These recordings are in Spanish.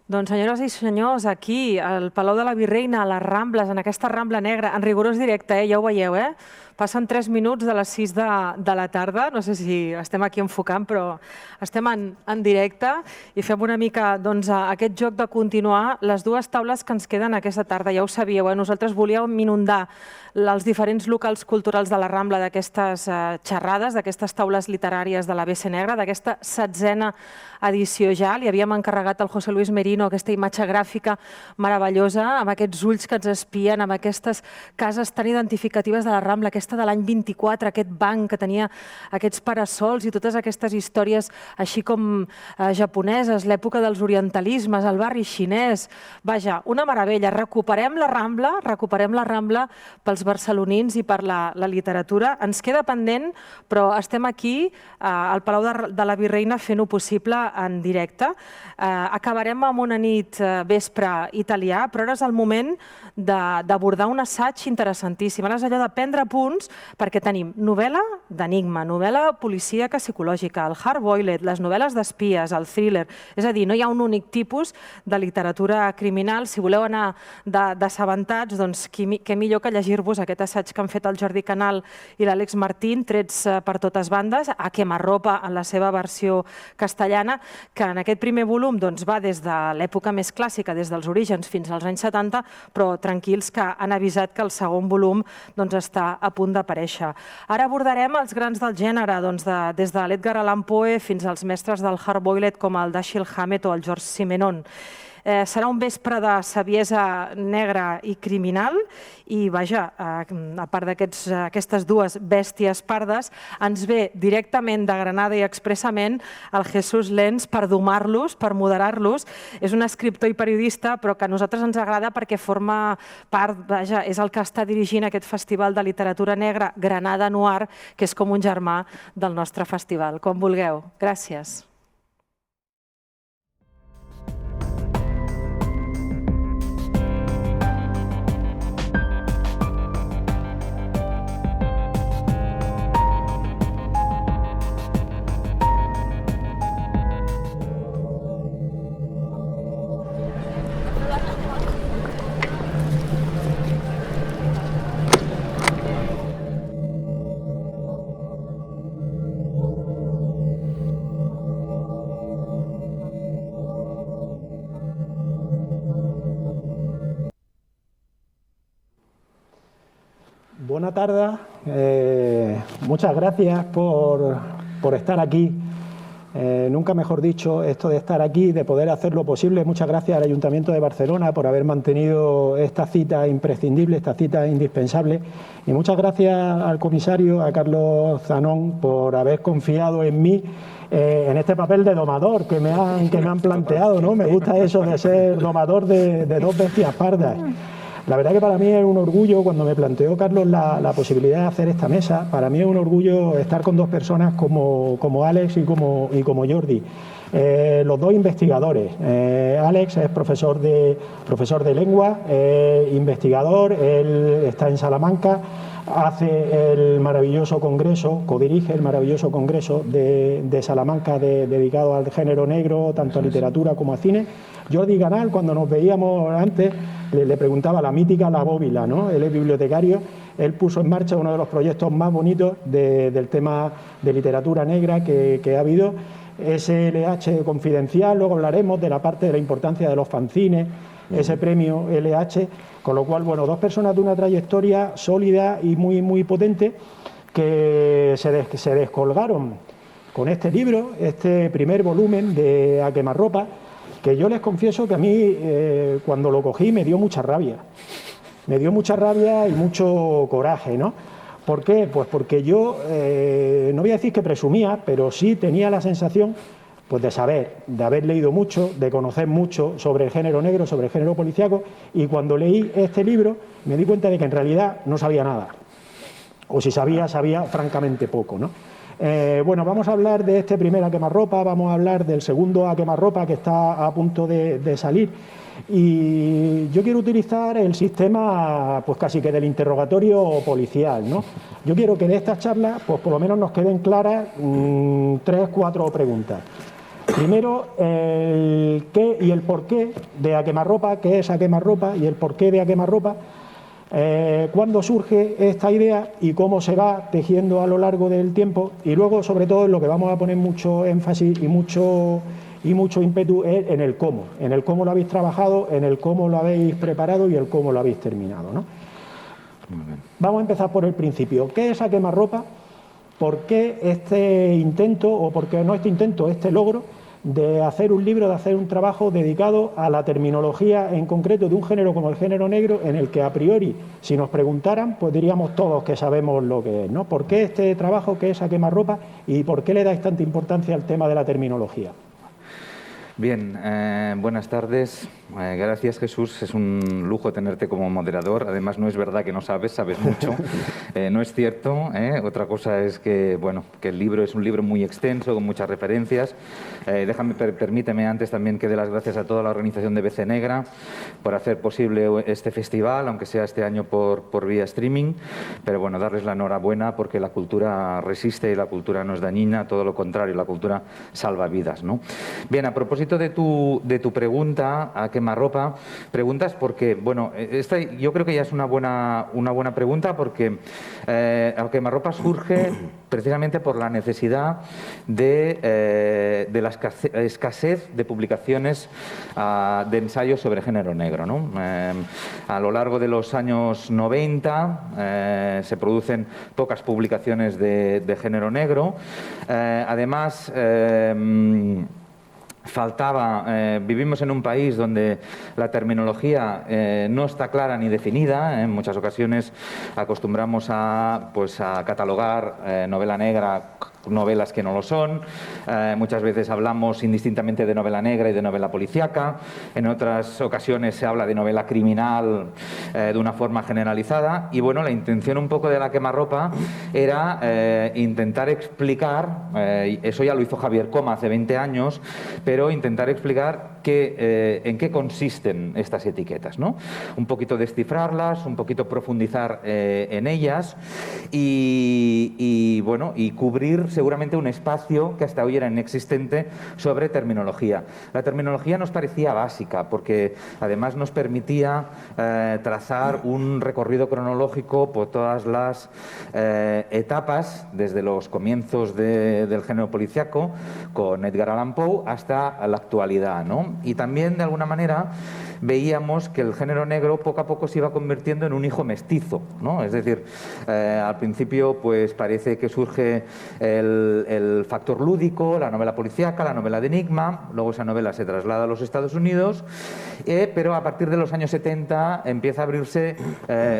Doncs, senyores i senyors, aquí, al Palau de la Virreina, a les Rambles, en aquesta Rambla Negra, en rigorós directe, ja ho veieu, Passen 3 minuts de les 6 de la tarda, no sé si estem aquí enfocant, però estem en directe i fem una mica aquest joc de continuar les dues taules que ens queden aquesta tarda. Ja ho sabíeu, nosaltres volíem inundar els diferents locals culturals de la Rambla d'aquestes xerrades, d'aquestes taules literàries de la BC Negra, d'aquesta 16a edició ja. Li havíem encarregat al José Luis Merino aquesta imatge gràfica meravellosa, amb aquests ulls que ens espien, amb aquestes cases tan identificatives de la Rambla, aquesta de l'any 24, aquest banc que tenia aquests parasols i totes aquestes històries així com japoneses, l'època dels orientalismes, el barri xinès. Vaja, una meravella. Recuperem la Rambla pels barcelonins i per la literatura. Ens queda pendent, però estem aquí al Palau de la Virreina fent-ho possible en directe. Acabarem amb una nit vespre italià, però ara és el moment d'abordar un assaig interessantíssim. Ara és allò de prendre punts, perquè tenim novel·la d'enigma, novel·la policíaca psicològica, el hard-boiled, les novel·les d'espies, el thriller. És a dir, no hi ha un únic tipus de literatura criminal. Si voleu anar d'assabentats, doncs què millor que llegir-vos aquest assaig que han fet el Jordi Canal i l'Àlex Martín, trets per totes bandes, a quemarropa en la seva versió castellana, que en aquest primer volum va des de l'època més clàssica, des dels orígens fins als anys 70, però tranquils que han avisat que el segon volum està a punt d'aparèixer. Ara abordarem els grans del gènere, des de l'Edgar Allan Poe fins als mestres del hard-boiled com el Dashiell Hammett o el George Simenon. Serà un vespre de saviesa negra i criminal i, vaja, a part d'aquestes dues bèsties pardes, ens ve directament de Granada i expressament el Jesús Lenz per domar-los, per moderar-los. És un escriptor i periodista, però que a nosaltres ens agrada perquè forma part, vaja, és el que està dirigint aquest festival de literatura negra Granada Noir, que és com un germà del nostre festival. Com vulgueu. Gràcies. Buenas tardes, muchas gracias por estar aquí. Nunca mejor dicho, esto de estar aquí, de poder hacer lo posible. Muchas gracias al Ayuntamiento de Barcelona por haber mantenido esta cita imprescindible, esta cita indispensable. Y muchas gracias al comisario, a Carlos Zanón, por haber confiado en mí en este papel de domador que me han planteado, ¿no? Me gusta eso de ser domador de dos bestias pardas. La verdad que para mí es un orgullo, cuando me planteó Carlos la posibilidad de hacer esta mesa, para mí es un orgullo estar con dos personas como Alex y como Jordi. Los dos investigadores. Alex es profesor de lengua, investigador, él está en Salamanca, hace el maravilloso congreso, codirige el maravilloso congreso de Salamanca dedicado al género negro, tanto a literatura como a cine. Jordi Canal, cuando nos veíamos antes, le preguntaba la mítica La Bóvila, ¿no? Él es bibliotecario, él puso en marcha uno de los proyectos más bonitos del tema de literatura negra que ha habido, SLH Confidencial. Luego hablaremos de la parte de la importancia de los fanzines, ese premio LH, con lo cual, bueno, dos personas de una trayectoria sólida y muy potente que se descolgaron con este libro, este primer volumen de A Quemarropa, que yo les confieso que a mí cuando lo cogí me dio mucha rabia. Me dio mucha rabia y mucho coraje, ¿no? ¿Por qué? Pues porque yo, no voy a decir que presumía, pero sí tenía la sensación pues de saber, de haber leído mucho, de conocer mucho sobre el género negro, sobre el género policíaco, y cuando leí este libro me di cuenta de que en realidad no sabía nada. O si sabía francamente poco, ¿no? Bueno, vamos a hablar de este primer A Quemarropa, vamos a hablar del segundo A Quemarropa que está a punto de salir, y yo quiero utilizar el sistema pues casi que del interrogatorio policial, ¿no? Yo quiero que de estas charlas pues por lo menos nos queden claras 3 o 4 preguntas. Primero, el qué y el porqué de A Quemarropa, qué es A Quemarropa y el porqué de A Quemarropa, cuándo surge esta idea y cómo se va tejiendo a lo largo del tiempo, y luego, sobre todo, en lo que vamos a poner mucho énfasis y mucho ímpetu es en el cómo lo habéis trabajado, en el cómo lo habéis preparado y el cómo lo habéis terminado, ¿no? Muy bien. Vamos a empezar por el principio. ¿Qué es A Quemarropa? ¿Por qué este intento, o por qué no este intento, este logro de hacer un libro, de hacer un trabajo dedicado a la terminología en concreto de un género como el género negro, en el que a priori, si nos preguntaran, pues diríamos todos que sabemos lo que es, ¿no? ¿Por qué este trabajo, qué es A Quemarropa, y por qué le dais tanta importancia al tema de la terminología? Bien, buenas tardes. Gracias, Jesús. Es un lujo tenerte como moderador. Además, no es verdad que no sabes, sabes mucho. No es cierto. Otra cosa es que, bueno, que el libro es un libro muy extenso, con muchas referencias. Permíteme antes también que dé las gracias a toda la organización de BC Negra por hacer posible este festival, aunque sea este año por vía streaming. Pero bueno, darles la enhorabuena porque la cultura resiste y la cultura no es dañina, todo lo contrario, la cultura salva vidas, ¿no? Bien, a propósito de tu pregunta, ¿a quemarropa? Preguntas porque, bueno, esta yo creo que ya es una buena pregunta porque a quemarropa surge precisamente por la necesidad de la escasez de publicaciones de ensayos sobre género negro, ¿no? A lo largo de los años 90 se producen pocas publicaciones de género negro. Además, vivimos en un país donde la terminología no está clara ni definida. En muchas ocasiones acostumbramos a catalogar novela negra, novelas que no lo son. Muchas veces hablamos indistintamente de novela negra y de novela policíaca. En otras ocasiones se habla de novela criminal de una forma generalizada. Y bueno, la intención un poco de la quemarropa era intentar explicar, eso ya lo hizo Javier Coma hace 20 años, pero intentar explicar en qué consisten estas etiquetas, ¿no? Un poquito descifrarlas, un poquito profundizar en ellas y cubrir seguramente un espacio que hasta hoy era inexistente sobre terminología. La terminología nos parecía básica porque además nos permitía trazar un recorrido cronológico por todas las etapas, desde los comienzos del género policíaco con Edgar Allan Poe hasta la actualidad, ¿no? Y también, de alguna manera, veíamos que el género negro poco a poco se iba convirtiendo en un hijo mestizo, ¿no? Es decir, al principio pues parece que surge el factor lúdico, la novela policíaca, la novela de enigma, luego esa novela se traslada a los Estados Unidos, pero a partir de los años 70 empieza a abrirse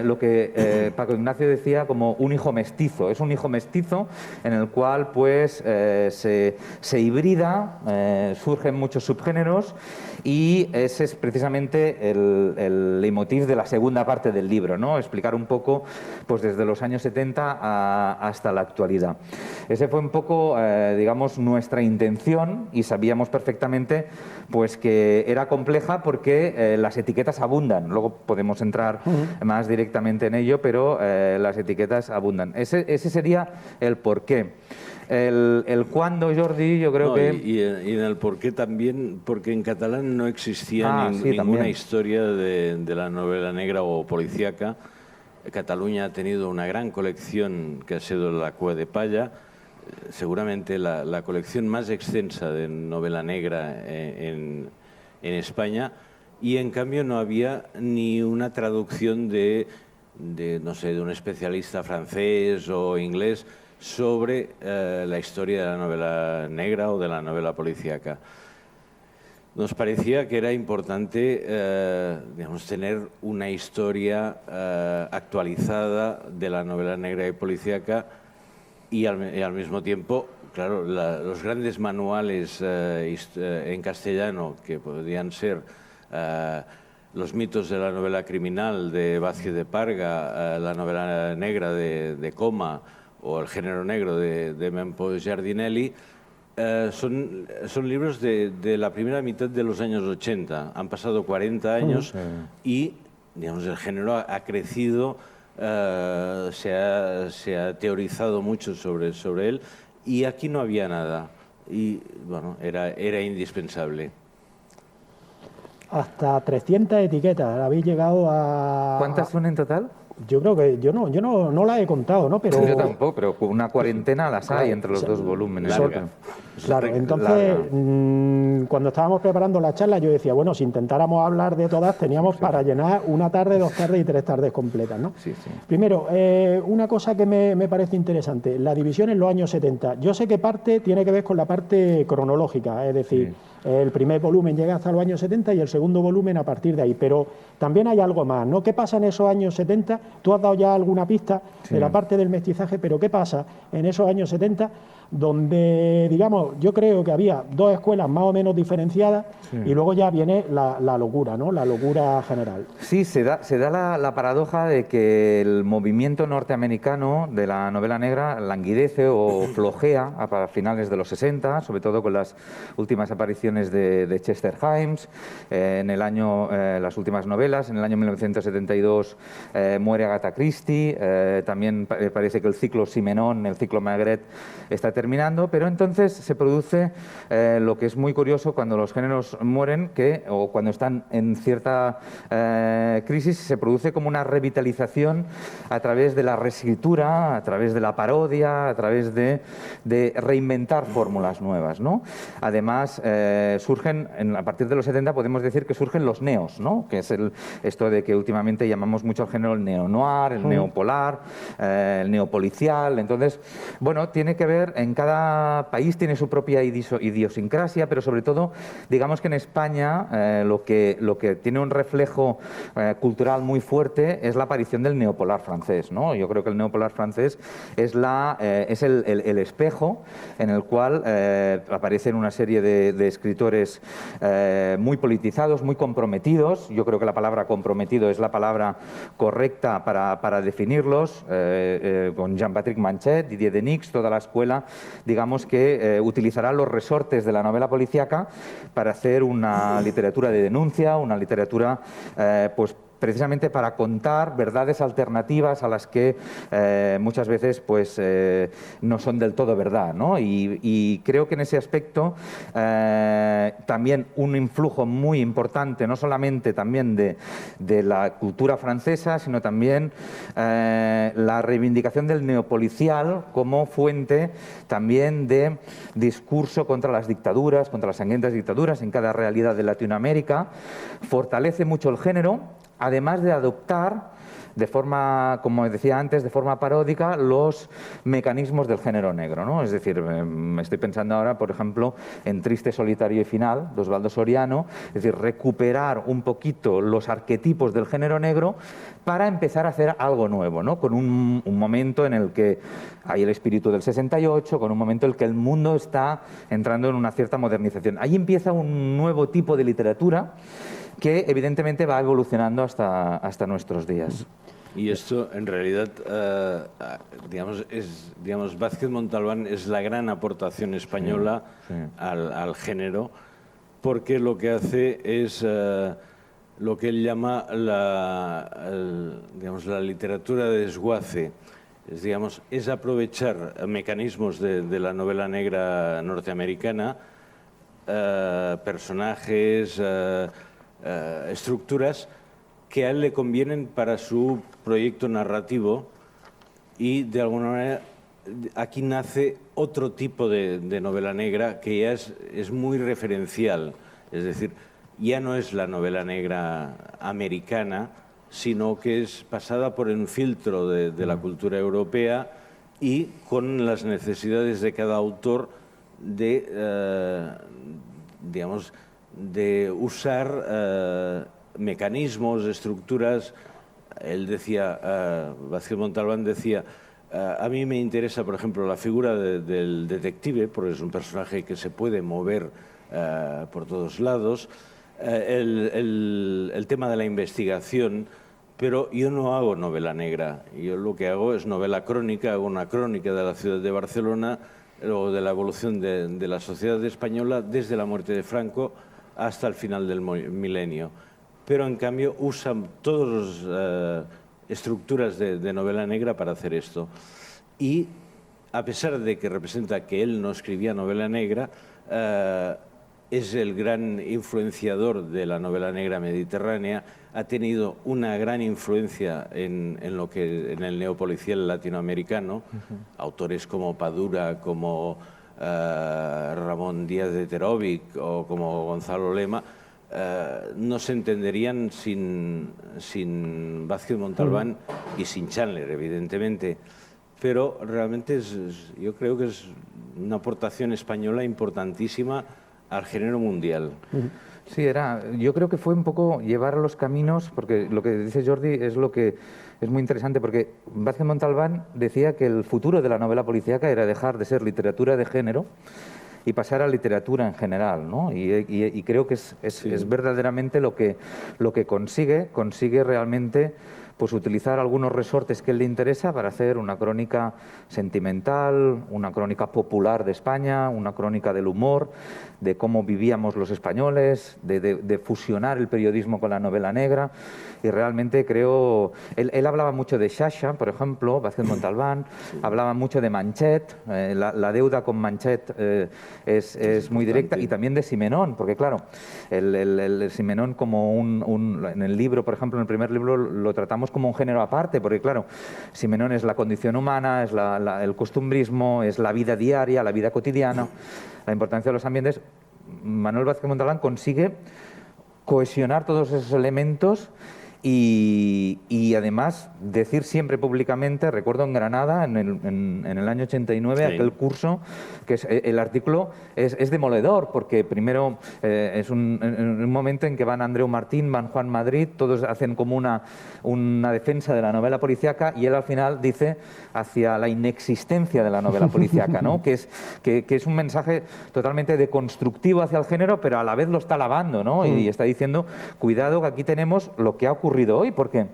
lo que Paco Ignacio decía como un hijo mestizo. Es un hijo mestizo en el cual pues se hibrida, surgen muchos subgéneros, y ese es precisamente el leitmotiv de la segunda parte del libro, ¿no? Explicar un poco pues desde los años 70 hasta la actualidad. Ese fue un poco, digamos, nuestra intención, y sabíamos perfectamente pues que era compleja porque las etiquetas abundan. Luego podemos entrar más directamente en ello, pero las etiquetas abundan. Ese sería el porqué. El cuándo, Jordi, yo creo que... Y en el porqué también, porque en catalán no existía ninguna también. historia de la novela negra o policíaca. Cataluña ha tenido una gran colección que ha sido la Cua de Palla, seguramente la colección más extensa de novela negra en España, y en cambio no había ni una traducción no sé, de un especialista francés o inglés sobre la historia de la novela negra o de la novela policíaca. Nos parecía que era importante digamos, tener una historia actualizada de la novela negra y policíaca, y al mismo tiempo, claro, los grandes manuales en castellano, que podrían ser Los mitos de la novela criminal de Vázquez de Parga, la novela negra de Coma o El género negro de Mempo Giardinelli, son libros de la primera mitad de los años 80. Han pasado 40 años y, digamos, el género ha crecido, se ha teorizado mucho sobre él, y aquí no había nada. y bueno, era indispensable. Hasta 300 etiquetas. Habéis llegado a... ¿Cuántas son en total? Yo creo que yo no la he contado, ¿no? Pero Yo tampoco, pero una cuarentena las hay entre los dos volúmenes. claro, entonces cuando estábamos preparando la charla yo decía, bueno, si intentáramos hablar de todas teníamos para llenar una tarde, 2 tardes y 3 tardes completas, ¿no? Sí, sí. Primero, una cosa que me parece interesante, la división en los años 70. Yo sé que parte tiene que ver con la parte cronológica, es decir, el primer volumen llega hasta los años 70 y el segundo volumen a partir de ahí, pero también hay algo más, ¿no? ¿Qué pasa en esos años 70? Tú has dado ya alguna pista de la parte del mestizaje, pero ¿qué pasa en esos años 70? Donde, digamos, yo creo que había 2 escuelas más o menos diferenciadas y luego ya viene la locura, ¿no? La locura general. Sí, se da la paradoja de que el movimiento norteamericano de la novela negra languidece o flojea a finales de los 60, sobre todo con las últimas apariciones de Chester Himes, en el año, las últimas novelas, en el año 1972 muere Agatha Christie, también parece que el ciclo Simenon, el ciclo Maigret está terminando, pero entonces se produce lo que es muy curioso cuando los géneros mueren, o cuando están en cierta crisis, se produce como una revitalización a través de la reescritura, a través de la parodia, a través de reinventar fórmulas nuevas, ¿no? Además, surgen, a partir de los 70 podemos decir que surgen los neos, ¿no? Que es esto de que últimamente llamamos mucho al género el neo-noir, el neopolar, el neopolicial. Entonces, bueno, tiene que ver, en cada país tiene su propia idiosincrasia, pero sobre todo, digamos que en España lo que tiene un reflejo cultural muy fuerte es la aparición del neopolar francés, ¿no? Yo creo que el neopolar francés es el espejo en el cual aparecen una serie de escritores muy politizados, muy comprometidos. Yo creo que la palabra comprometido es la palabra correcta para definirlos, con Jean-Patrick Manchet, Didier Denix, toda la escuela, digamos que utilizará los resortes de la novela policíaca para hacer una literatura de denuncia, una literatura pues precisamente para contar verdades alternativas a las que muchas veces pues, no son del todo verdad, ¿no? Y creo que en ese aspecto también un influjo muy importante, no solamente también de la cultura francesa, sino también la reivindicación del neopolicial como fuente también de discurso contra las dictaduras, contra las sangrientas dictaduras en cada realidad de Latinoamérica, fortalece mucho el género, además de adoptar de forma, como decía antes, de forma paródica los mecanismos del género negro, ¿no? Es decir, me estoy pensando ahora, por ejemplo, en Triste, Solitario y Final, de Osvaldo Soriano, es decir, recuperar un poquito los arquetipos del género negro para empezar a hacer algo nuevo, ¿no? Con un momento en el que hay el espíritu del 68, con un momento en el que el mundo está entrando en una cierta modernización. Ahí empieza un nuevo tipo de literatura que evidentemente va evolucionando hasta nuestros días. Y esto, en realidad, digamos, Vázquez Montalbán es la gran aportación española al género, porque lo que hace es lo que él llama la literatura de desguace. Es aprovechar mecanismos de la novela negra norteamericana, personajes, estructuras que a él le convienen para su proyecto narrativo, y de alguna manera aquí nace otro tipo de novela negra que ya es muy referencial, es decir, ya no es la novela negra americana, sino que es pasada por un filtro de la cultura europea y con las necesidades de cada autor de usar mecanismos, estructuras. Él decía, Vázquez Montalbán decía, a mí me interesa, por ejemplo, la figura del detective, porque es un personaje que se puede mover por todos lados, el tema de la investigación, pero yo no hago novela negra. Yo lo que hago es novela crónica, hago una crónica de la ciudad de Barcelona, o de la evolución de la sociedad española desde la muerte de Franco hasta el final del milenio. Pero en cambio usan todas las estructuras de novela negra para hacer esto. Y a pesar de que representa que él no escribía novela negra, es el gran influenciador de la novela negra mediterránea, ha tenido una gran influencia en el neopolicial latinoamericano, autores como Padura, como Ramón Díaz de Terovic o como Gonzalo Lema, no se entenderían sin Vázquez Montalbán y sin Chandler, evidentemente. Pero realmente yo creo que es una aportación española importantísima al género mundial. Sí, yo creo que fue un poco llevar los caminos, porque lo que dice Jordi es lo que es muy interesante, porque Vázquez Montalbán decía que el futuro de la novela policíaca era dejar de ser literatura de género y pasar a literatura en general, ¿no? Y creo que es verdaderamente lo que consigue realmente pues utilizar algunos resortes que él le interesa para hacer una crónica sentimental, una crónica popular de España, una crónica del humor, de cómo vivíamos los españoles, de fusionar el periodismo con la novela negra. Y realmente creo... Él hablaba mucho de Xaxa, por ejemplo, Vázquez Montalbán, hablaba mucho de Manchet, la deuda con Manchet es muy directa, y también de Simenón, porque claro, el Simenón como en el libro, por ejemplo, en el primer libro lo tratamos como un género aparte, porque claro, Simenón es la condición humana, es el costumbrismo, es la vida diaria, la vida cotidiana, la importancia de los ambientes. Manuel Vázquez Montalbán consigue cohesionar todos esos elementos y además decir siempre públicamente, recuerdo en Granada, en el año 89, sí, aquel curso, que el artículo es demoledor, porque primero es un momento en que van Andreu Martín, van Juan Madrid, todos hacen como una defensa de la novela policíaca, y él al final dice hacia la inexistencia de la novela policíaca, ¿no? que es un mensaje totalmente deconstructivo hacia el género, pero a la vez lo está alabando, ¿no? Y está diciendo, cuidado que aquí tenemos lo que ha ocurrido hoy, porque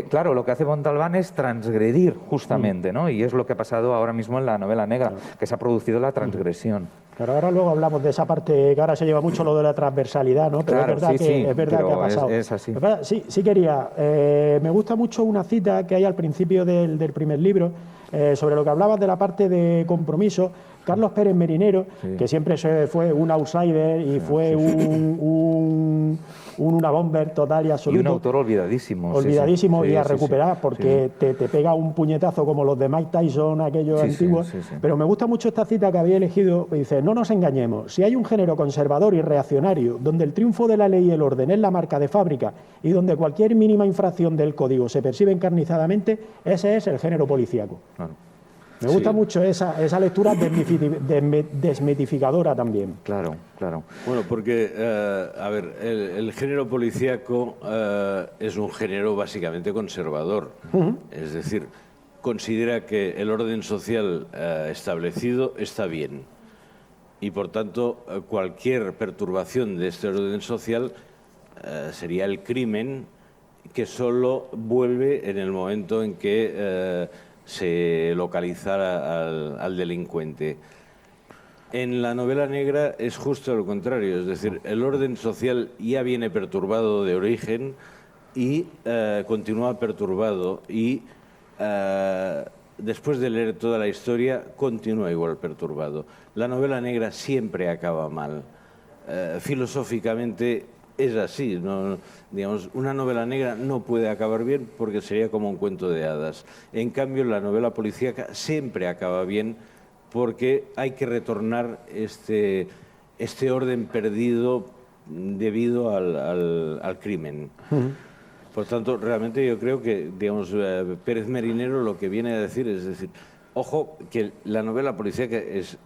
claro, lo que hace Montalbán es transgredir justamente, ¿no? Y es lo que ha pasado ahora mismo en la novela negra, que se ha producido la transgresión. Pero ahora luego hablamos de esa parte que ahora se lleva mucho lo de la transversalidad, ¿no? Pero claro, es verdad que ha pasado. Es así. Sí quería. Me gusta mucho una cita que hay al principio del primer libro, sobre lo que hablabas de la parte de compromiso. Carlos Pérez Merinero, que siempre fue un outsider y fue una bomber total y absoluto. Y un autor olvidadísimo. Olvidadísimo y a recuperar, porque te pega un puñetazo como los de Mike Tyson, aquellos antiguos. Pero me gusta mucho esta cita que había elegido. Dice, no nos engañemos, si hay un género conservador y reaccionario, donde el triunfo de la ley y el orden es la marca de fábrica y donde cualquier mínima infracción del código se percibe encarnizadamente, ese es el género policíaco. Claro. Me gusta mucho esa lectura desmitificadora también. Claro. Bueno, porque, a ver, el género policíaco es un género básicamente conservador. Es decir, considera que el orden social establecido está bien. Y, por tanto, cualquier perturbación de este orden social sería el crimen, que solo vuelve en el momento en que se localizara al delincuente. En la novela negra es justo lo contrario, es decir, el orden social ya viene perturbado de origen y continúa perturbado, y después de leer toda la historia continúa igual perturbado. La novela negra siempre acaba mal. Filosóficamente es así, ¿no? Digamos, una novela negra no puede acabar bien porque sería como un cuento de hadas. En cambio, la novela policíaca siempre acaba bien porque hay que retornar este orden perdido debido al crimen. Por tanto, realmente yo creo que, digamos, Pérez Merinero lo que viene a decir es decir, ojo, que la novela policíaca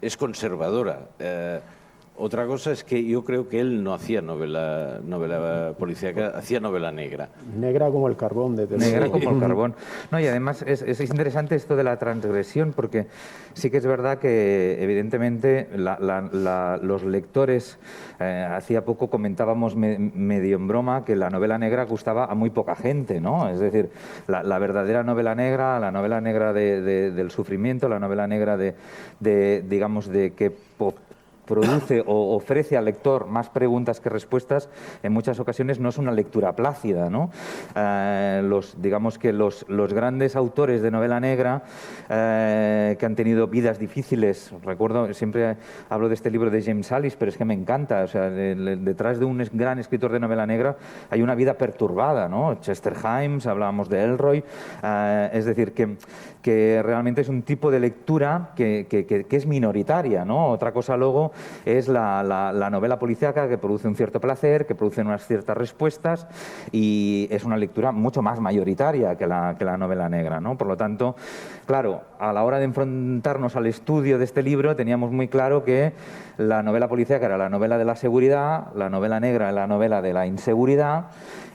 es conservadora. Otra cosa es que yo creo que él no hacía novela policíaca, hacía novela negra. Negra como el carbón. Negra como el carbón. No, y además es interesante esto de la transgresión, porque sí que es verdad que evidentemente los lectores, hacía poco comentábamos medio en broma que la novela negra gustaba a muy poca gente, ¿no? Es decir, la verdadera novela negra, la novela negra del sufrimiento, la novela negra digamos, de que produce o ofrece al lector más preguntas que respuestas, en muchas ocasiones no es una lectura plácida, ¿no? Digamos que los grandes autores de novela negra que han tenido vidas difíciles, recuerdo, siempre hablo de este libro de James Sallis, pero es que me encanta, o sea, detrás de un gran escritor de novela negra hay una vida perturbada, ¿no? Chester Himes, hablábamos de Elroy, es decir, que realmente es un tipo de lectura que es minoritaria, ¿no? Otra cosa luego es la novela policíaca, que produce un cierto placer, que produce unas ciertas respuestas, y es una lectura mucho más mayoritaria que la novela negra, ¿no? Por lo tanto, claro, a la hora de enfrentarnos al estudio de este libro teníamos muy claro que la novela policíaca era la novela de la seguridad, la novela negra la novela de la inseguridad,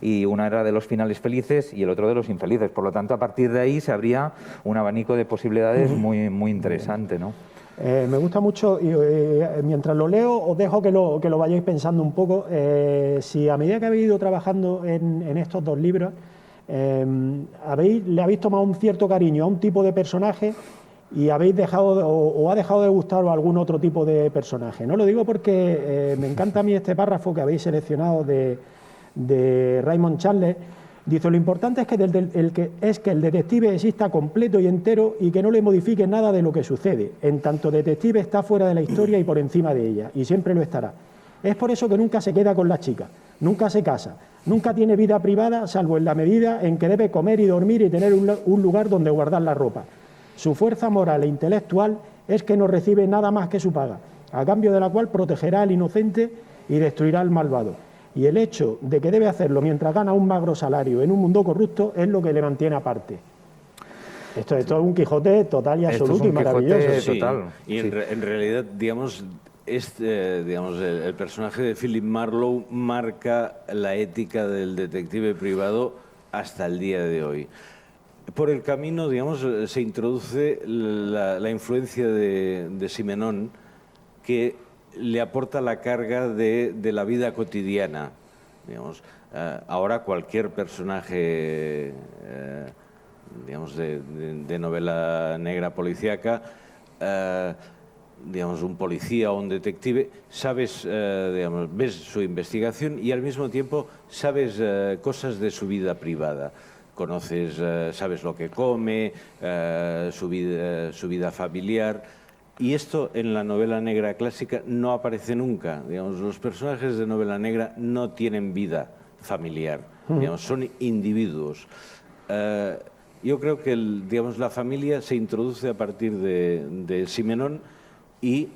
y una era de los finales felices y el otro de los infelices. Por lo tanto, a partir de ahí se abría un abanico de posibilidades muy, muy interesante, ¿no? Me gusta mucho, y mientras lo leo os dejo que lo vayáis pensando un poco. Si a medida que habéis ido trabajando en estos dos libros, le habéis tomado un cierto cariño a un tipo de personaje y habéis dejado o ha dejado de gustaros algún otro tipo de personaje. No lo digo porque me encanta a mí este párrafo que habéis seleccionado de Raymond Chandler. Dice: lo importante es que el detective exista completo y entero y que no le modifique nada de lo que sucede. En tanto detective está fuera de la historia y por encima de ella, y siempre lo estará. Es por eso que nunca se queda con las chicas, nunca se casa, nunca tiene vida privada, salvo en la medida en que debe comer y dormir y tener un lugar donde guardar la ropa. Su fuerza moral e intelectual es que no recibe nada más que su paga, a cambio de la cual protegerá al inocente y destruirá al malvado. Y el hecho de que debe hacerlo mientras gana un magro salario en un mundo corrupto es lo que le mantiene aparte. Esto es un Quijote total y absoluto y maravilloso. Sí, total. Y en realidad, digamos, el personaje de Philip Marlowe marca la ética del detective privado hasta el día de hoy. Por el camino, digamos, se introduce la influencia de Simenon, que le aporta la carga de la vida cotidiana. Digamos, ahora cualquier personaje digamos, de novela negra policíaca, digamos, un policía o un detective, sabes, digamos, ves su investigación y al mismo tiempo sabes cosas de su vida privada. Conoces, sabes lo que come, su vida familiar. Y esto en la novela negra clásica no aparece nunca. Digamos, los personajes de novela negra no tienen vida familiar, digamos, son individuos. Yo creo que digamos, la familia se introduce a partir de Simenon y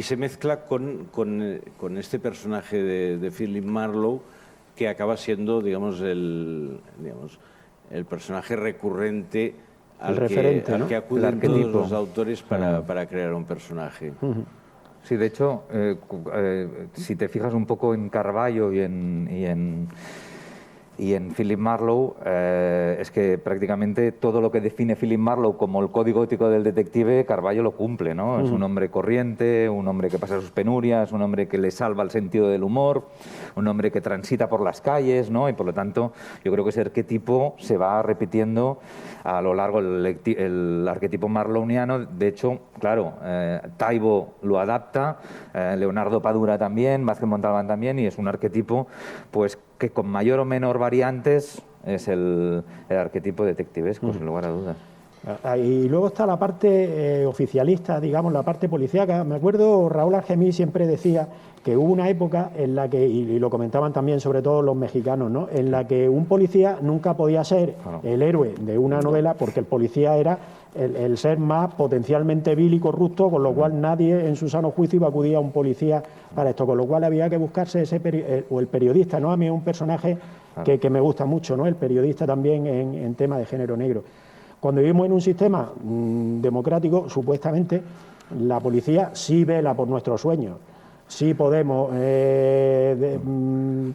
se mezcla con este personaje de Philip Marlowe, que acaba siendo, digamos, el personaje recurrente al que acuden todos los autores para crear un personaje. Sí, de hecho, si te fijas un poco en Carballo y en Philip Marlowe, es que prácticamente todo lo que define Philip Marlowe como el código ético del detective, Carballo lo cumple, ¿no? Es un hombre corriente, un hombre que pasa sus penurias, un hombre que le salva el sentido del humor, un hombre que transita por las calles, ¿no? Y por lo tanto, yo creo que ese arquetipo se va repitiendo a lo largo el arquetipo marlowniano. De hecho, claro, Taibo lo adapta, Leonardo Padura también, Vázquez Montalbán también, y es un arquetipo pues que con mayor o menor variantes es el arquetipo detectivesco, sin lugar a dudas. Y luego está la parte oficialista, digamos, la parte policíaca. Me acuerdo, Raúl Argemí siempre decía que hubo una época en la que, y lo comentaban también sobre todo los mexicanos, ¿no?, en la que un policía nunca podía ser el héroe de una novela, porque el policía era el ser más potencialmente vil y corrupto, con lo cual nadie en su sano juicio iba a acudir a un policía para esto, con lo cual había que buscarse o el periodista, ¿no? A mí es un personaje que me gusta mucho, ¿no?, el periodista también en tema de género negro. Cuando vivimos en un sistema democrático, supuestamente, la policía sí vela por nuestros sueños. Sí podemos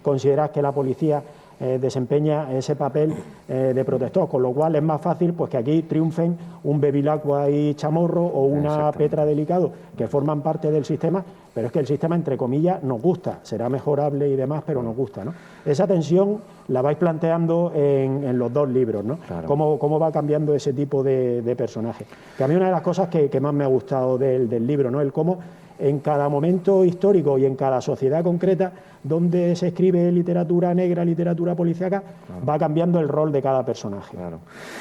considerar que la policía desempeña ese papel de protector, con lo cual es más fácil pues que aquí triunfen un Bevilacqua y Chamorro o una Petra Delicado, que forman parte del sistema, pero es que el sistema, entre comillas, nos gusta, será mejorable y demás, pero nos gusta, ¿no? Esa tensión la vais planteando en los dos libros, ¿no? Claro. Cómo va cambiando ese tipo de personaje. Que a mí una de las cosas que más me ha gustado del libro, ¿no?, el cómo en cada momento histórico y en cada sociedad concreta donde se escribe literatura negra, literatura policíaca, va cambiando el rol de cada personaje. Claro.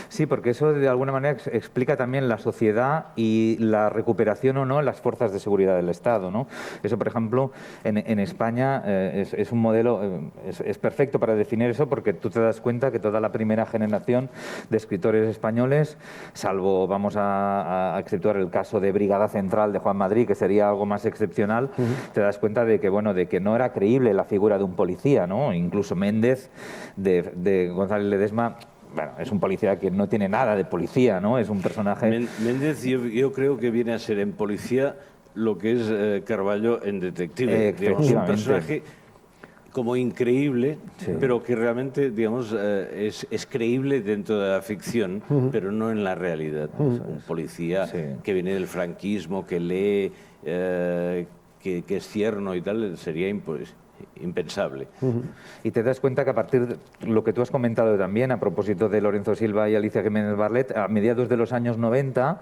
Sí, porque eso de alguna manera explica también la sociedad y la recuperación o no en las fuerzas de seguridad del Estado, ¿no? Eso, por ejemplo, en España es un modelo, es perfecto para definir eso, porque tú te das cuenta que toda la primera generación de escritores españoles, salvo, vamos a exceptuar el caso de Brigada Central de Juan Madrid, que sería algo más excepcional, te das cuenta de que, bueno, de que no era creíble la figura de un policía, ¿no? Incluso Méndez, de González Ledesma, bueno, es un policía que no tiene nada de policía, ¿no? Es un personaje... Méndez yo creo que viene a ser en policía lo que es Carballo en detective. Digamos, un personaje como increíble, pero que realmente, digamos, es creíble dentro de la ficción, pero no en la realidad. Un policía que viene del franquismo, que lee, que es tierno y tal, sería impensable. Y te das cuenta que a partir de lo que tú has comentado también a propósito de Lorenzo Silva y Alicia Jiménez Barlet, a mediados de los años 90,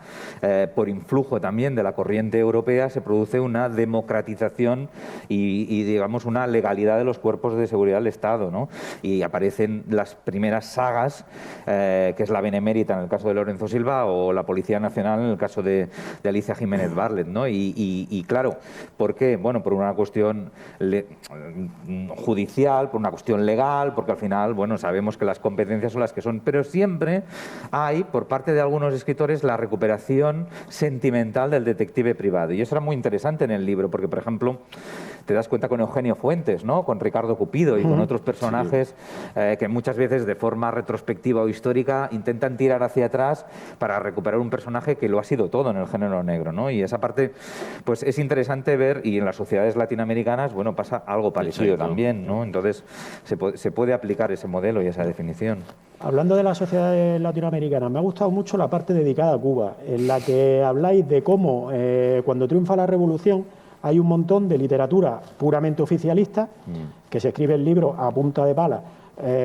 por influjo también de la corriente europea, se produce una democratización y digamos una legalidad de los cuerpos de seguridad del Estado, ¿no? Y aparecen las primeras sagas, que es la Benemérita en el caso de Lorenzo Silva o la Policía Nacional en el caso de Alicia Jiménez Barlet, ¿no? Y claro, ¿por qué? Bueno, por una cuestión judicial, por una cuestión legal, porque al final, bueno, sabemos que las competencias son las que son, pero siempre hay, por parte de algunos escritores, la recuperación sentimental del detective privado. Y eso era muy interesante en el libro, porque, por ejemplo, te das cuenta con Eugenio Fuentes, ¿no? Con Ricardo Cupido y con otros personajes que muchas veces de forma retrospectiva o histórica intentan tirar hacia atrás para recuperar un personaje que lo ha sido todo en el género negro, ¿no? Y esa parte, pues es interesante ver, y en las sociedades latinoamericanas, bueno, pasa algo parecido también, ¿no? Entonces se puede aplicar ese modelo y esa definición. Hablando de las sociedades latinoamericanas, me ha gustado mucho la parte dedicada a Cuba, en la que habláis de cómo cuando triunfa la revolución hay un montón de literatura puramente oficialista, que se escribe en libros a punta de pala,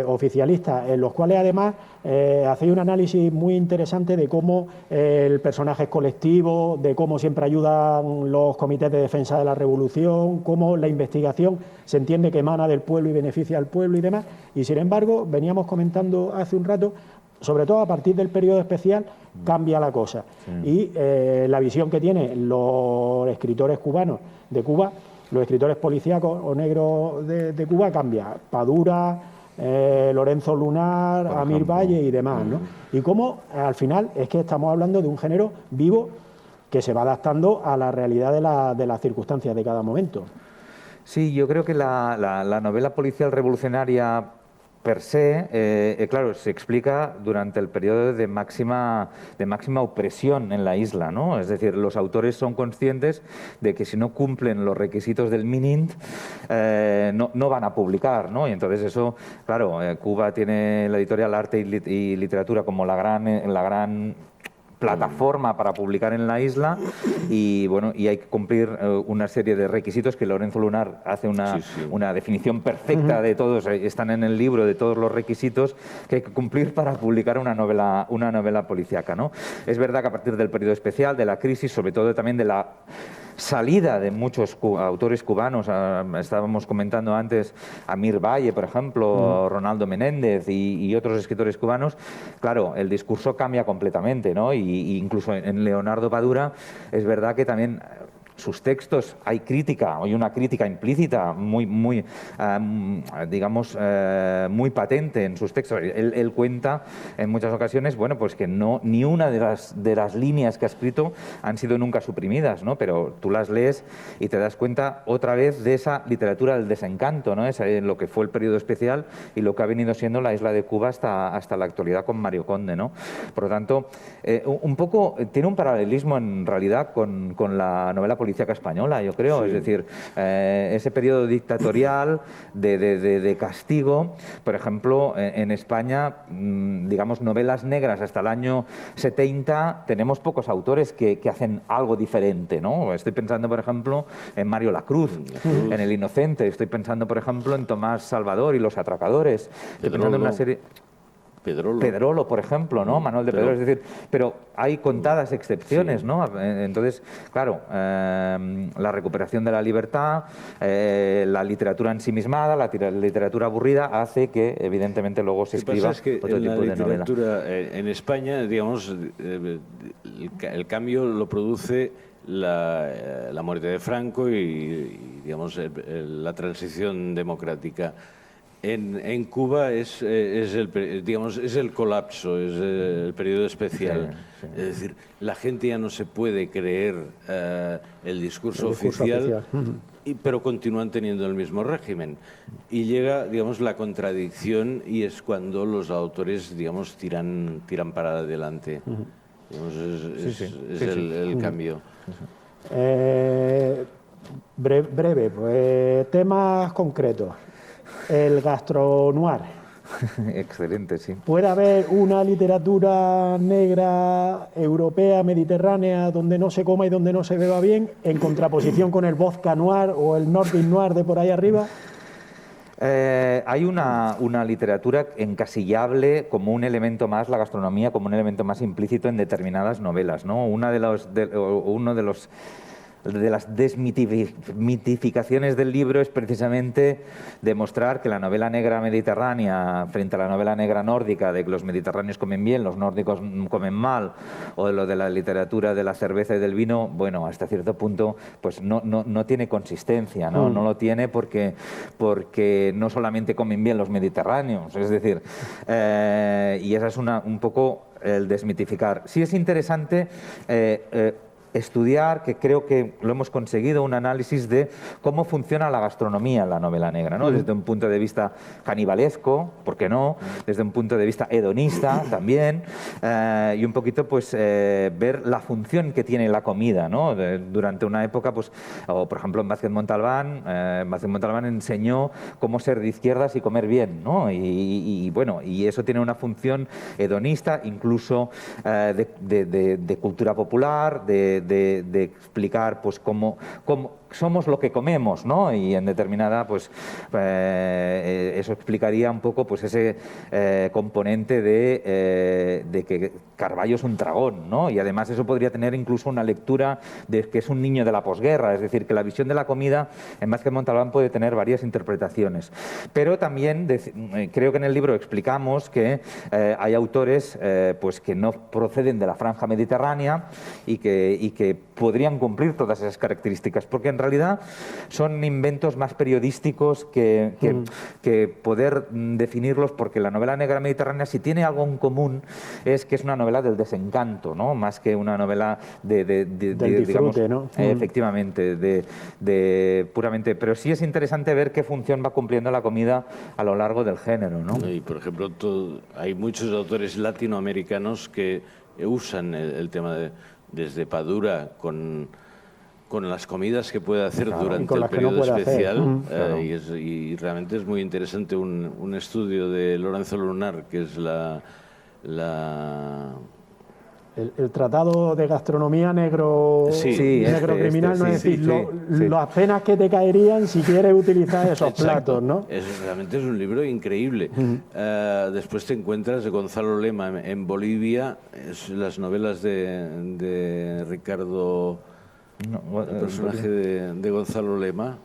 oficialistas, en los cuales además hacéis un análisis muy interesante de cómo el personaje es colectivo, de cómo siempre ayudan los comités de defensa de la revolución, cómo la investigación se entiende que emana del pueblo y beneficia al pueblo y demás. Y sin embargo, veníamos comentando hace un rato, sobre todo a partir del periodo especial, cambia la cosa. Y la visión que tienen los escritores cubanos de Cuba, los escritores policíacos o negros de Cuba, cambia. Padura, Lorenzo Lunar, Amir Valle y demás, ¿no? Y cómo al final es que estamos hablando de un género vivo que se va adaptando a la realidad de las circunstancias de cada momento. Sí, yo creo que la novela policial revolucionaria per se, claro, se explica durante el periodo de máxima opresión en la isla, ¿no? Es decir, los autores son conscientes de que si no cumplen los requisitos del MININT, no van a publicar, ¿no? Y entonces eso, claro, Cuba tiene la editorial Arte y Literatura como la gran plataforma para publicar en la isla y bueno, y hay que cumplir una serie de requisitos que Lorenzo Lunar hace una definición perfecta de todos, están en el libro de todos los requisitos que hay que cumplir para publicar una novela policíaca, ¿no? Es verdad que a partir del periodo especial, de la crisis, sobre todo también de la salida de muchos autores cubanos, estábamos comentando antes a Amir Valle, por ejemplo, Ronaldo Menéndez y otros escritores cubanos, claro, el discurso cambia completamente, ¿no? Y incluso en Leonardo Padura es verdad que también sus textos hay una crítica implícita muy patente en sus textos. Él cuenta en muchas ocasiones, bueno, pues que ni una de las líneas que ha escrito han sido nunca suprimidas, ¿no? Pero tú las lees y te das cuenta otra vez de esa literatura del desencanto, ¿no? Lo que fue el periodo especial y lo que ha venido siendo la isla de Cuba hasta la actualidad con Mario Conde, ¿no? Por lo tanto, un poco tiene un paralelismo en realidad con la novela policíaca española, yo creo. Sí. Es decir, ese periodo dictatorial de castigo, por ejemplo, en España, digamos, novelas negras hasta el año 70, tenemos pocos autores que hacen algo diferente, ¿no? Estoy pensando, por ejemplo, en Mario Lacruz, en El Inocente, estoy pensando, por ejemplo, en Tomás Salvador y Los Atracadores, estoy pensando en una serie... Pedrolo, por ejemplo, ¿no? Manuel de Pedrolo, es decir, pero hay contadas excepciones, ¿no? Entonces, claro, la recuperación de la libertad, la literatura ensimismada, la literatura aburrida, hace que, evidentemente, luego se escriba otro tipo de novela. En España, digamos, el cambio lo produce la muerte de Franco y digamos, la transición democrática. En Cuba es el colapso, es el periodo especial. Sí. Es decir, la gente ya no se puede creer el discurso oficial. Pero continúan teniendo el mismo régimen. Y llega, digamos, la contradicción y es cuando los autores, digamos, tiran para adelante. Digamos, es el cambio. Breve, pues temas concretos. El gastronoir. Excelente, sí. ¿Puede haber una literatura negra, europea, mediterránea, donde no se coma y donde no se beba bien, en contraposición con el vodka noir o el nordic noir de por ahí arriba? Hay una literatura encasillable como un elemento más, la gastronomía como un elemento más implícito en determinadas novelas, ¿no? Uno de las desmitificaciones del libro es precisamente demostrar que la novela negra mediterránea frente a la novela negra nórdica, de que los mediterráneos comen bien, los nórdicos comen mal, o de lo de la literatura de la cerveza y del vino, bueno, hasta cierto punto pues no tiene consistencia, ¿no? No lo tiene porque no solamente comen bien los mediterráneos, es decir, y esa es un poco el desmitificar. Sí es interesante estudiar, que creo que lo hemos conseguido, un análisis de cómo funciona la gastronomía en la novela negra, ¿no? Desde un punto de vista canibalesco, ¿por qué no? Desde un punto de vista hedonista también, y un poquito pues ver la función que tiene la comida, ¿no? Durante una época, pues, o por ejemplo en Vázquez Montalbán enseñó cómo ser de izquierdas y comer bien, ¿no? Y bueno, y eso tiene una función hedonista, incluso de cultura popular, de explicar pues cómo somos lo que comemos, ¿no? Y en determinada, pues eso explicaría un poco pues ese componente de que Carballo es un dragón, ¿no? Y además eso podría tener incluso una lectura de que es un niño de la posguerra, es decir, que la visión de la comida en Vázquez Montalbán puede tener varias interpretaciones. Pero también creo que en el libro explicamos que hay autores pues que no proceden de la franja mediterránea y que podrían cumplir todas esas características, porque en realidad son inventos más periodísticos que poder definirlos, porque la novela negra mediterránea, si tiene algo en común, es que es una novela del desencanto, ¿no? Más que una novela del disfrute, digamos, ¿no? Efectivamente, puramente. Pero sí es interesante ver qué función va cumpliendo la comida a lo largo del género, ¿no? Y por ejemplo, hay muchos autores latinoamericanos que usan el tema desde Padura con las comidas que puede hacer durante el periodo especial, y realmente es muy interesante un estudio de Lorenzo Lunar, que es el tratado de gastronomía negro criminal, ¿no? Es decir, las penas que te caerían si quieres utilizar esos platos, ¿no? Realmente es un libro increíble. Después te encuentras de Gonzalo Lema en Bolivia, las novelas de Ricardo, el personaje de Gonzalo Lema.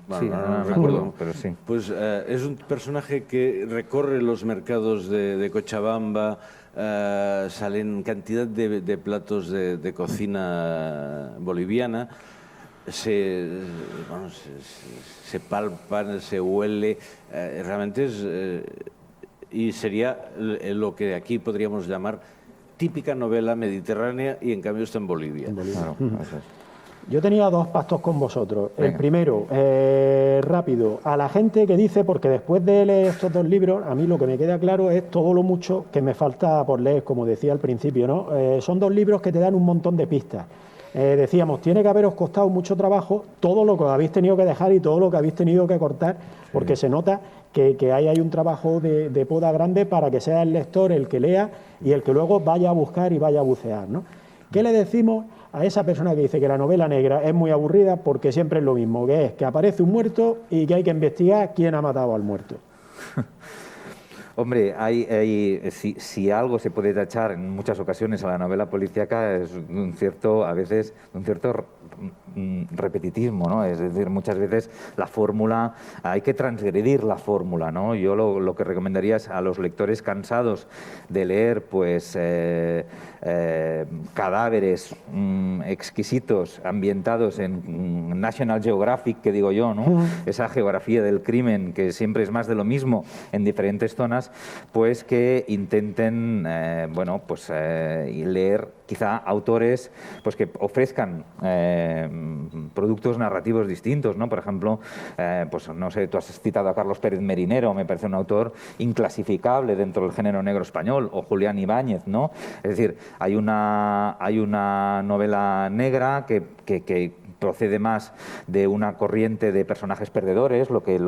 No recuerdo, pero sí. Pues es un personaje que recorre los mercados de Cochabamba. Salen cantidad de platos de cocina boliviana, se palpan, se huele, realmente es y sería lo que aquí podríamos llamar típica novela mediterránea, y en cambio está en Bolivia. Claro, yo tenía dos pactos con vosotros. Venga. El primero, rápido, a la gente que dice, porque después de leer estos dos libros, a mí lo que me queda claro es todo lo mucho que me falta por leer, como decía al principio, ¿no? Son dos libros que te dan un montón de pistas. Decíamos, tiene que haberos costado mucho trabajo todo lo que habéis tenido que dejar y todo lo que habéis tenido que cortar, porque se nota que hay un trabajo de poda grande para que sea el lector el que lea y el que luego vaya a buscar y vaya a bucear, ¿no? ¿Qué le decimos a esa persona que dice que la novela negra es muy aburrida porque siempre es lo mismo, que es que aparece un muerto y que hay que investigar quién ha matado al muerto? Hombre, si algo se puede tachar en muchas ocasiones a la novela policíaca es a veces un cierto repetitismo, ¿no? Es decir, muchas veces la fórmula, hay que transgredir la fórmula, ¿no? Yo lo que recomendaría es a los lectores cansados de leer, pues, cadáveres exquisitos ambientados en National Geographic, que digo yo, ¿no? Esa geografía del crimen que siempre es más de lo mismo en diferentes zonas, pues que intenten, leer quizá autores pues que ofrezcan productos narrativos distintos, ¿no? Por ejemplo, pues no sé, tú has citado a Carlos Pérez Merinero, me parece un autor inclasificable dentro del género negro español, o Julián Ibáñez, ¿no? Es decir, hay una novela negra que procede más de una corriente de personajes perdedores, lo que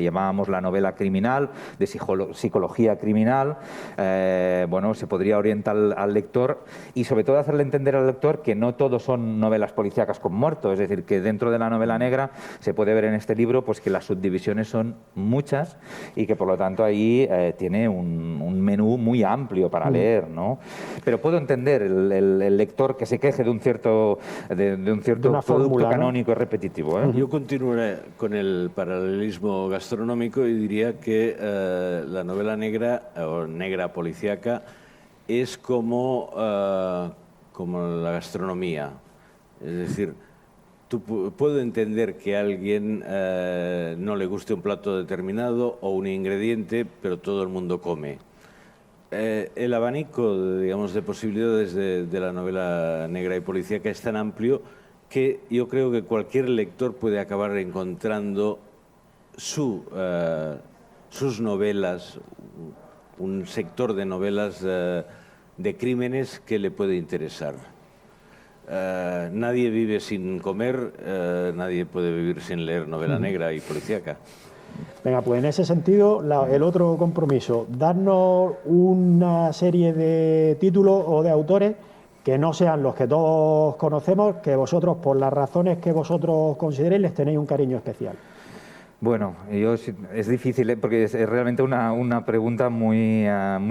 llamábamos la novela criminal, de psicología criminal. Se podría orientar al lector y sobre todo hacerle entender al lector que no todos son novelas policíacas con muerto, es decir, que dentro de la novela negra se puede ver en este libro pues que las subdivisiones son muchas y que por lo tanto ahí tiene un menú muy amplio para leer, ¿no? Pero puedo entender el lector que se queje de un cierto producto fórmula, canónico, ¿no? Y repetitivo, ¿eh? Yo continuaré con el paralelismo gastronómico y diría que la novela negra o negra policíaca es como la gastronomía. Es decir, puedo entender que a alguien no le guste un plato determinado o un ingrediente, pero todo el mundo come. El abanico, digamos, de posibilidades de la novela negra y policíaca es tan amplio que yo creo que cualquier lector puede acabar encontrando sus novelas, un sector de novelas de crímenes que le puede interesar. Nadie vive sin comer, nadie puede vivir sin leer novela negra y policíaca. Venga, pues en ese sentido, el otro compromiso, darnos una serie de títulos o de autores que no sean los que todos conocemos, que vosotros, por las razones que vosotros consideréis, les tenéis un cariño especial. Bueno, es difícil, porque es realmente una pregunta muy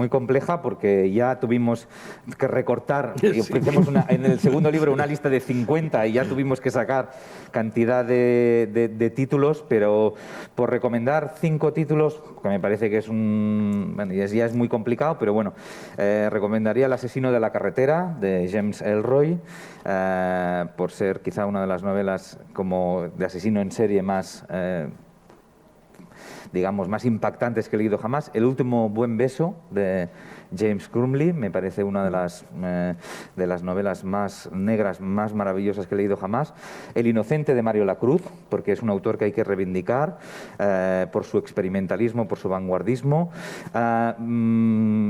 compleja, porque ya tuvimos que recortar, y ofrecemos en el segundo libro una lista de 50 y ya tuvimos que sacar cantidad de títulos, pero por recomendar 5 títulos, que me parece que ya es muy complicado, pero bueno, recomendaría El asesino de la carretera, de James Ellroy, por ser quizá una de las novelas como de asesino en serie más impactantes que he leído jamás. El último buen beso, de James Crumley, me parece una de las novelas más negras, más maravillosas que he leído jamás. El inocente, de Mario Lacruz, porque es un autor que hay que reivindicar por su experimentalismo, por su vanguardismo.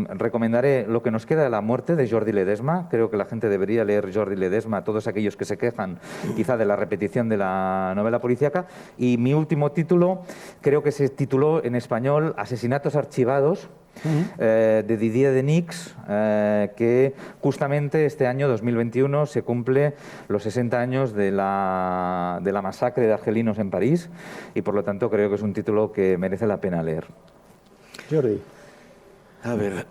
Recomendaré Lo que nos queda de la muerte, de Jordi Ledesma. Creo que la gente debería leer Jordi Ledesma, todos aquellos que se quejan quizá de la repetición de la novela policíaca. Y mi último título, creo que se tituló en español Asesinatos archivados, de Didier Denix, que justamente este año 2021 se cumple los 60 años de la masacre de argelinos en París, y por lo tanto creo que es un título que merece la pena leer. Jordi. A ver,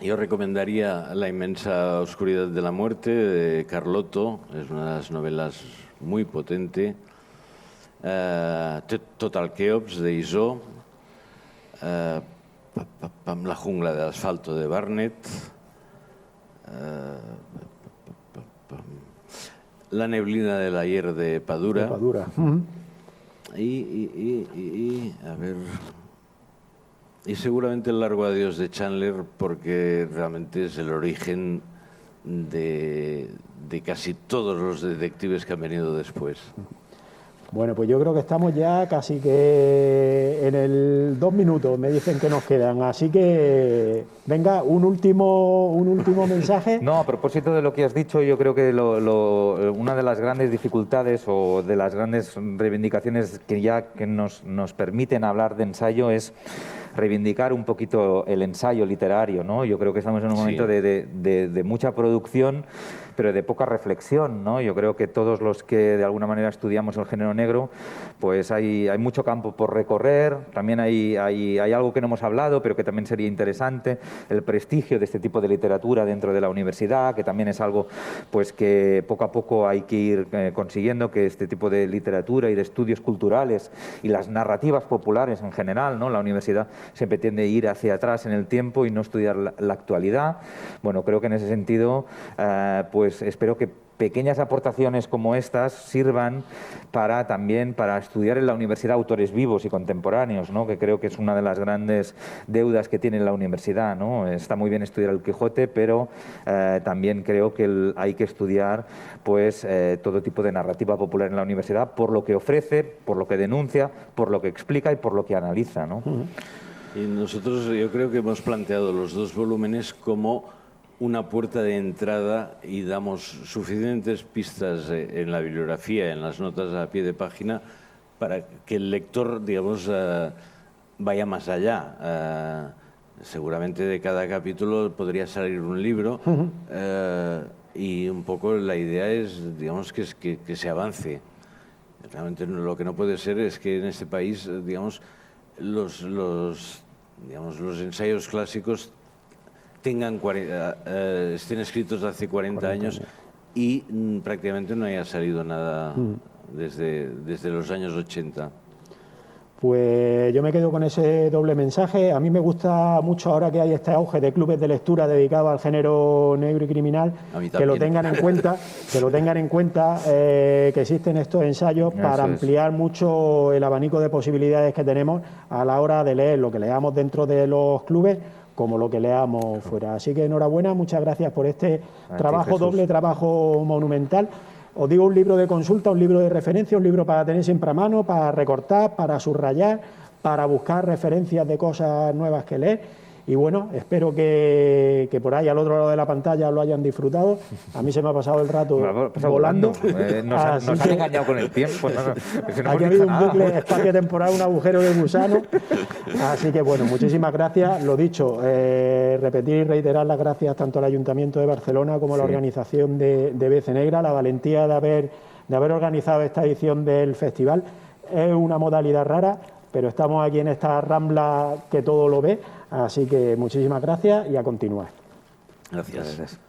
yo recomendaría La inmensa oscuridad de la muerte, de Carlotto. Es una de las novelas muy potente. Total Keops, de Iso. La jungla de asfalto, de Barnett. La neblina del ayer, de Padura. Y seguramente El largo adiós, de Chandler, porque realmente es el origen de casi todos los detectives que han venido después. Bueno, pues yo creo que estamos ya casi que en el 2 minutos, me dicen que nos quedan. Así que, venga, un último mensaje. No, a propósito de lo que has dicho, yo creo que una de las grandes dificultades o de las grandes reivindicaciones que nos permiten hablar de ensayo es reivindicar un poquito el ensayo literario, ¿no? Yo creo que estamos en un momento de mucha producción, pero de poca reflexión, ¿no? Yo creo que todos los que de alguna manera estudiamos el género negro, pues hay mucho campo por recorrer. También hay algo que no hemos hablado, pero que también sería interesante, el prestigio de este tipo de literatura dentro de la universidad, que también es algo pues que poco a poco hay que ir consiguiendo, que este tipo de literatura y de estudios culturales y las narrativas populares en general, ¿no? La universidad siempre tiende a ir hacia atrás en el tiempo y no estudiar la actualidad. Bueno, creo que en ese sentido, pues espero que pequeñas aportaciones como estas sirvan también para estudiar en la universidad autores vivos y contemporáneos, ¿no? Que creo que es una de las grandes deudas que tiene la universidad, ¿no? Está muy bien estudiar el Quijote, pero también creo que hay que estudiar pues, todo tipo de narrativa popular en la universidad por lo que ofrece, por lo que denuncia, por lo que explica y por lo que analiza, ¿no? Y nosotros yo creo que hemos planteado los dos volúmenes como una puerta de entrada y damos suficientes pistas en la bibliografía, en las notas a pie de página, para que el lector, digamos, vaya más allá. Seguramente de cada capítulo podría salir un libro y un poco la idea es, digamos, que se avance. Realmente lo que no puede ser es que en este país, digamos, los ensayos clásicos estén escritos hace 40 años y prácticamente no haya salido nada desde los años 80. Pues yo me quedo con ese doble mensaje. A mí me gusta mucho ahora que hay este auge de clubes de lectura dedicados al género negro y criminal, que lo tengan en cuenta, que existen estos ensayos para ampliar mucho el abanico de posibilidades que tenemos a la hora de leer lo que leamos dentro de los clubes como lo que leamos fuera. Así que enhorabuena, muchas gracias por este trabajo, doble trabajo monumental. Os digo, un libro de consulta, un libro de referencia, un libro para tener siempre a mano, para recortar, para subrayar, para buscar referencias de cosas nuevas que leer. Y bueno, espero que por ahí al otro lado de la pantalla lo hayan disfrutado. A mí se me ha pasado el rato volando. Nos han engañado con el tiempo. Aquí ha habido un bucle espacio-temporal, un agujero de gusano. Así que bueno, muchísimas gracias. Lo dicho, repetir y reiterar las gracias tanto al Ayuntamiento de Barcelona como a la organización de BC Negra, la valentía de haber organizado esta edición del festival. Es una modalidad rara, pero estamos aquí en esta rambla que todo lo ve. Así que muchísimas gracias y a continuar. Gracias. Gracias.